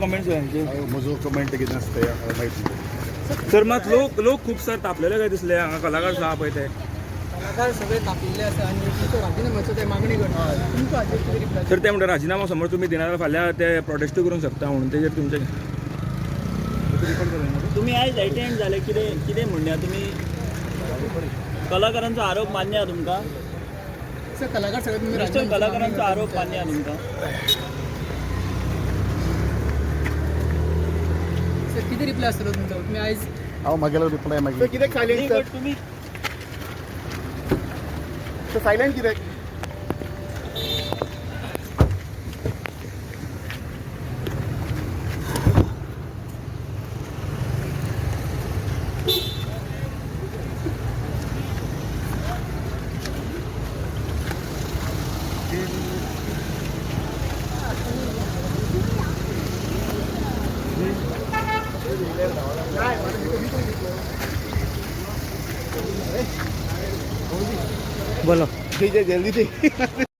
comments यांचे म्हजो comment कितें आसता तें माहिती तर मात लोक खूप सर तापलेले काय दिसले हांगा कलाकार आहा पळय ते कलाकार सगळे तापलेले आसा आनी तुमचो राजिनाम्याचो ते मागणी करता तुमचो हाचेर कितें रिप्लाय तर ते म्हणटा राजिनामा समज तुम्ही दिना जाल्यार फाल्यां ते प्रोटेस्ट करूंक शकता म्हणून तेजेर तुमचे तुम्ही आयज एटेंड झाले कितें कितें म्हणया तुमी कलाकारांचो आरोप मान्य आहा तुमकां सर कलाकार सगळे तुमी मिस्टर कलाकारांचो आरोप मान्य आहा तुमकां सर कितें रिप्लाय आसतलो तुमचो तुमी आयज हांव मागेलो रिप्लाय मागीर कित्याक सायलेंट बट तुमी सायलेंट कित्याक बोलो जल्दी